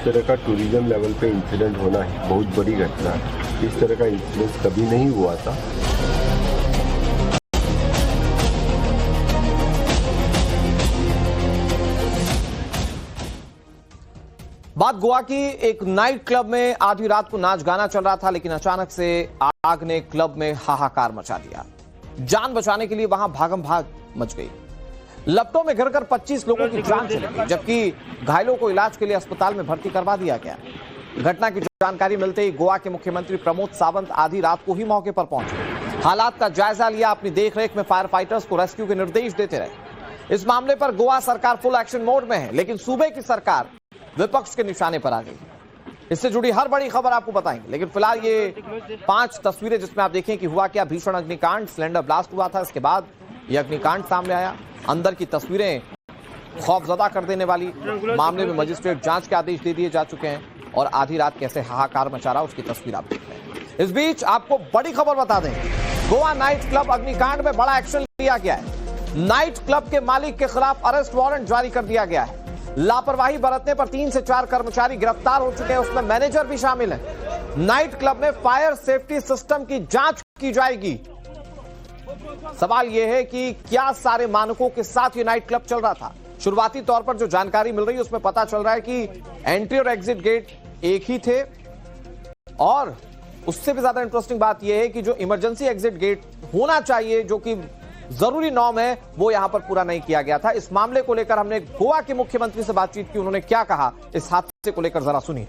तरह का tourism level पे इंसिडेंट होना ही बहुत बड़ी घटना है। इस तरह का इंसिडेंट कभी नहीं हुआ था। बात गोवा की एक नाइट क्लब में आधी रात को नाच गाना चल रहा था, लेकिन अचानक से आग ने क्लब में हाहाकार मचा दिया। जान बचाने के लिए वहां भागम भाग मच गई। लपटों में घिरकर 25 लोगों की जान चली गई, जबकि घायलों को इलाज के लिए अस्पताल में भर्ती करवा दिया गया। घटना की जानकारी मिलते ही गोवा के मुख्यमंत्री प्रमोद सावंत आधी रात को ही मौके पर पहुंचे, हालात का जायजा लिया, अपनी देखरेख में फायर फाइटर्स को रेस्क्यू के निर्देश देते रहे। इस मामले पर गोवा सरकार फुल एक्शन मोड में है, लेकिन सूबे की सरकार विपक्ष के निशाने पर आ गई। इससे जुड़ी हर बड़ी खबर आपको बताएंगे, लेकिन फिलहाल ये 5 तस्वीरें जिसमें आप देखें कि हुआ क्या। भीषण अग्निकांड, सिलेंडर ब्लास्ट हुआ था, इसके बाद यह अग्निकांड सामने आया। अंदर की तस्वीरें खौफजदा कर देने वाली। मामले में मजिस्ट्रेट जांच के आदेश दे दिए जा चुके हैं और आधी रात कैसे हाहाकार मचा रहा उसकी तस्वीर आप देख रहे हैं। इस बीच आपको बड़ी खबर बता दें, गोवा नाइट क्लब अग्निकांड में बड़ा एक्शन लिया गया है। नाइट क्लब के मालिक के खिलाफ अरेस्ट वारंट जारी कर दिया गया है। लापरवाही बरतने पर 3 से 4 कर्मचारी गिरफ्तार हो चुके हैं, उसमें मैनेजर भी शामिल है। नाइट क्लब में फायर सेफ्टी सिस्टम की जांच की जाएगी। सवाल यह है कि क्या सारे मानकों के साथ ये नाइट क्लब चल रहा था। शुरुआती तौर पर जो जानकारी मिल रही है उसमें पता चल रहा है कि एंट्री और एग्जिट गेट एक ही थे, और उससे भी ज्यादा इंटरेस्टिंग बात यह है कि जो इमरजेंसी एग्जिट गेट होना चाहिए, जो कि जरूरी नॉर्म है, वो यहां पर पूरा नहीं किया गया था। इस मामले को लेकर हमने गोवा के मुख्यमंत्री से बातचीत की, उन्होंने क्या कहा इस हादसे को लेकर जरा सुनिए।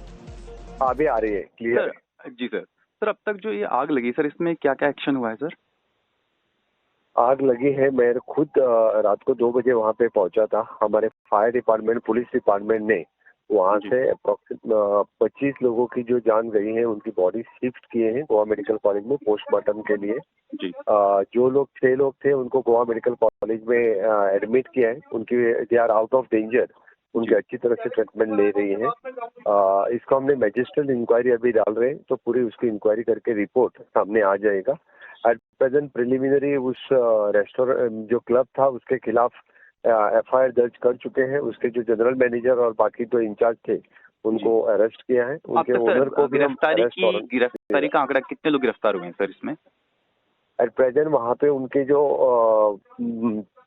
अभी आ रही है, क्लियर है जी सर। सर अब तक जो ये आग लगी सर, इसमें क्या क्या एक्शन हुआ है सर? आग लगी है, मैं खुद रात को 2 बजे वहां पे पहुंचा था। हमारे फायर डिपार्टमेंट, पुलिस डिपार्टमेंट ने वहां से 25 लोगों की जो जान गई है उनकी बॉडी शिफ्ट किए हैं गोवा मेडिकल कॉलेज में पोस्टमार्टम के लिए जी। जो लोग 6 लोग थे उनको गोवा मेडिकल कॉलेज में एडमिट किया है। उनकी they are out of danger, उनकी अच्छी तरह से ट्रीटमेंट ले रही है। इसको हमने मैजिस्ट्रेट इंक्वायरी अभी डाल रहे हैं, तो पूरी उसकी इंक्वायरी करके रिपोर्ट सामने आ जाएगा। एट प्रेजेंट प्रिलिमिनरी उस रेस्टोरेंट जो क्लब था उसके खिलाफ FIR दर्ज कर चुके हैं। उसके जो जनरल मैनेजर और बाकी जो इंचार्ज थे उनको अरेस्ट किया है। उनके ओनर को भी गिरफ्तारी का आंकड़ा कितने लोग गिरफ्तार हुए हैं सर इसमें? एट प्रेजेंट वहाँ पे उनके जो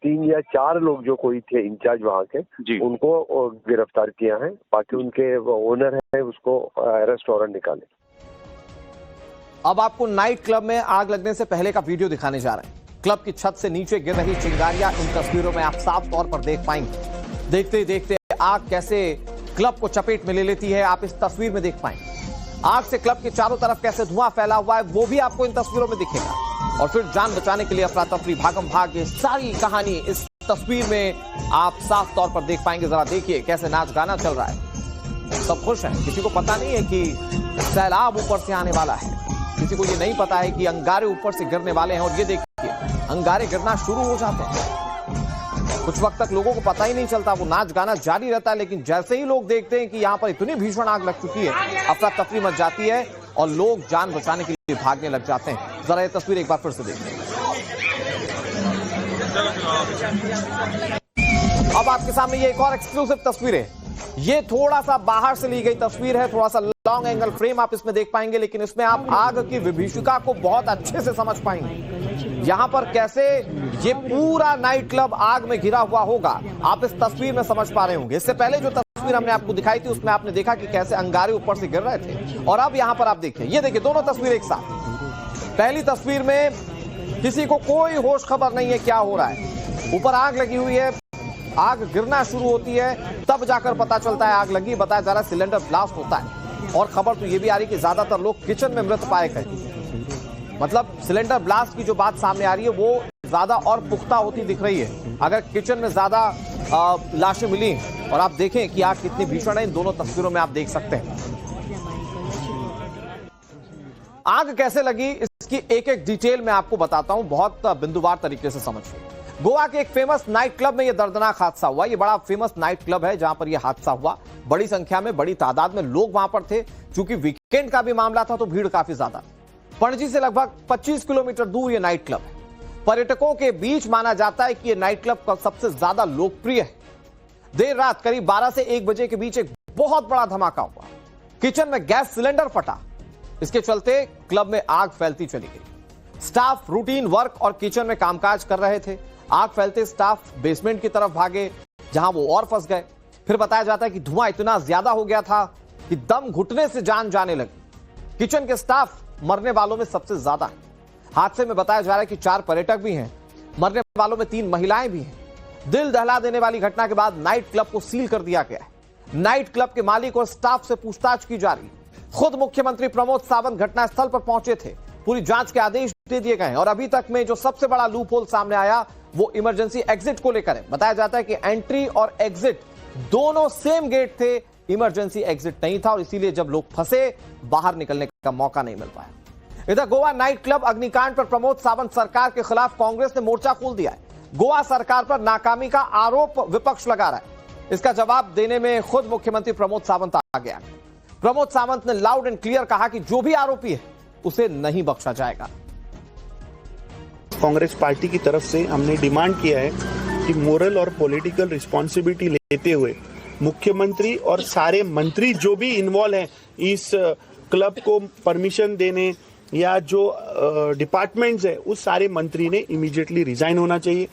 3 या 4 लोग जो कोई थे इंचार्ज वहाँ के, उनको गिरफ्तार किया है। बाकी उनके ओनर है उसको अरेस्ट वारंट निकाले। अब आपको नाइट क्लब में आग लगने से पहले का वीडियो दिखाने जा रहे हैं। क्लब की छत से नीचे गिर रही चिंगारियां इन तस्वीरों में आप साफ तौर पर देख पाएंगे। देखते ही देखते आग कैसे क्लब को चपेट में ले लेती है, आप इस तस्वीर में देख पाएंगे। आग से क्लब के चारों तरफ कैसे धुआं फैला हुआ है वो भी आपको इन तस्वीरों में दिखेगा। और फिर जान बचाने के लिए अफरा तफरी, भागम भाग, ये सारी कहानी इस तस्वीर में आप साफ तौर पर देख पाएंगे। जरा देखिए कैसे नाच गाना चल रहा है, सब खुश हैं। किसी को पता नहीं है कि सैलाब ऊपर से आने वाला है, किसी को ये नहीं पता है कि अंगारे ऊपर से गिरने वाले हैं। और ये देखिए अंगारे गिरना शुरू हो जाते हैं, कुछ वक्त तक लोगों को पता ही नहीं चलता, वो नाच गाना जारी रहता है। लेकिन जैसे ही लोग देखते हैं कि यहाँ पर इतनी भीषण आग लग चुकी है, अफरा तफरी मच जाती है और लोग जान बचाने के लिए भागने लग जाते हैं। जरा ये तस्वीर एक बार फिर से देखिए। अब आपके सामने ये एक और एक्सक्लूसिव तस्वीर है। ये थोड़ा सा बाहर से ली गई तस्वीर है, थोड़ा सा लॉन्ग एंगल फ्रेम आप इसमें देख पाएंगे, लेकिन इसमें आप आग की विभीषिका को बहुत अच्छे से समझ पाएंगे। यहां पर कैसे ये पूरा नाइट क्लब आग में घिरा हुआ होगा, आप इस तस्वीर में समझ पा रहे होंगे। इससे पहले जो तस्वीर हमने आपको दिखाई थी उसमें आपने देखा कि कैसे अंगारे ऊपर से गिर रहे थे, और अब यहां पर आप देखिए, ये देखिए दोनों तस्वीर एक साथ। पहली तस्वीर में किसी को कोई होश खबर नहीं है क्या हो रहा है, ऊपर आग लगी हुई है, आग गिरना शुरू होती है, तब जाकर पता चलता है आग लगी। बताया जा रहा है सिलेंडर ब्लास्ट होता है, और खबर तो ये भी आ रही है कि ज्यादातर लोग किचन में मृत पाए गए। मतलब सिलेंडर ब्लास्ट की जो बात सामने आ रही है वो ज्यादा और पुख्ता होती दिख रही है। अगर किचन में ज्यादा लाशें मिली, और आप देखें कि आग कितनी भीषण है, इन दोनों तस्वीरों में आप देख सकते हैं। आग कैसे लगी इसकी एक एक डिटेल मैं आपको बताता हूं, बहुत बिंदुवार तरीके से समझिए। गोवा के एक फेमस नाइट क्लब में यह दर्दनाक हादसा हुआ। यह बड़ा फेमस नाइट क्लब है जहां पर यह हादसा हुआ। बड़ी संख्या में, बड़ी तादाद में लोग वहां पर थे। चूंकि वीकेंड का भी मामला था तो भीड़ काफी ज्यादा। पणजी से लगभग 25 किलोमीटर दूर यह नाइट क्लब है। पर्यटकों के बीच माना जाता है कि यह नाइट क्लब सबसे ज्यादा लोकप्रिय है। देर रात करीब 12 से 1 बजे के बीच एक बहुत बड़ा धमाका हुआ। किचन में गैस सिलेंडर फटा। इसके चलते क्लब में आग फैलती चली गई। स्टाफ रूटीन वर्क और किचन में कामकाज कर रहे थे। आग फैलते स्टाफ बेसमेंट की तरफ भागे, जहां वो और फंस गए। फिर बताया जाता है कि धुआं इतना ज्यादा हो गया था कि दम घुटने से जान जाने लगी। किचन के स्टाफ मरने वालों में सबसे ज्यादा है। हादसे में बताया जा रहा है कि 4 पर्यटक भी हैं। मरने वालों में 3 महिलाएं भी हैं। दिल दहला देने वाली घटना के बाद नाइट क्लब को सील कर दिया गया है। नाइट क्लब के मालिक और स्टाफ से पूछताछ की जा रही है। खुद मुख्यमंत्री प्रमोद सावंत घटनास्थल पर पहुंचे थे। पूरी जांच के आदेश दे दिए गए हैं और अभी तक में जो सबसे बड़ा लूप होल सामने आया वो इमरजेंसी एग्जिट को लेकर है। बताया जाता है कि एंट्री और एग्जिट दोनों सेम गेट थे, इमरजेंसी एग्जिट नहीं था और इसीलिए जब लोग फंसे बाहर निकलने का मौका नहीं मिल पाया। इधर गोवा नाइट क्लब अग्निकांड पर प्रमोद सावंत सरकार के खिलाफ कांग्रेस ने मोर्चा खोल दिया है। गोवा सरकार पर नाकामी का आरोप विपक्ष लगा रहा है। इसका जवाब देने में खुद मुख्यमंत्री प्रमोद सावंत आ गया। प्रमोद सावंत ने लाउड एंड क्लियर कहा कि जो भी आरोपी है उसे नहीं बख्शा जाएगा। कांग्रेस पार्टी की तरफ से हमने डिमांड किया है कि मोरल और पॉलिटिकल रिस्पॉन्सिबिलिटी लेते हुए मुख्यमंत्री और सारे मंत्री जो भी इन्वॉल्व हैं इस क्लब को परमिशन देने या जो डिपार्टमेंट्स है उस सारे मंत्री ने इमीडिएटली रिजाइन होना चाहिए।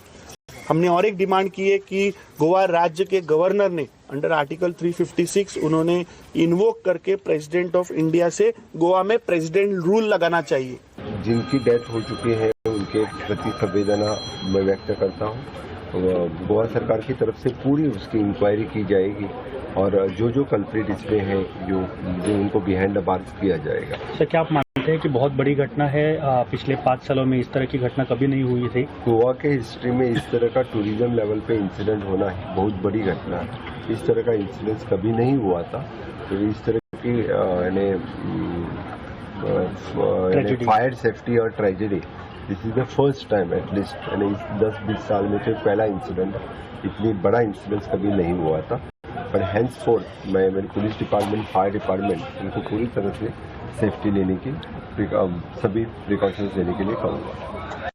हमने और एक डिमांड की है कि गोवा राज्य के गवर्नर ने अंडर आर्टिकल 356 उन्होंने इन्वोक करके प्रेसिडेंट ऑफ इंडिया से गोवा में प्रेसिडेंट रूल लगाना चाहिए। जिनकी डेथ हो चुकी है उनके प्रति संवेदना मैं व्यक्त करता हूँ। गोवा सरकार की तरफ से पूरी उसकी इंक्वायरी की जाएगी और जो कल्प्रिट इसमें है जो उनको बिहाइंड द बार्स किया जाएगा। सर, क्या आप मानते हैं कि बहुत बड़ी घटना है? पिछले 5 सालों में इस तरह की घटना कभी नहीं हुई थी। गोवा के हिस्ट्री में इस तरह का टूरिज्म लेवल पे इंसिडेंट होना ही बहुत बड़ी घटना है। इस तरह का इंसिडेंट कभी नहीं हुआ था। तो इस तरह की फायर सेफ्टी और tragedy this is the first time at least 10-20 साल में तो पहला इंसिडेंट। इतनी बड़ा इंसिडेंट कभी नहीं हुआ था। पर हैंड्स फोर्थ मैं मेरी पुलिस डिपार्टमेंट, फायर डिपार्टमेंट इनको पूरी तरह से सेफ्टी लेने की सभी प्रिकॉशंस लेने के लिए कहूँगा।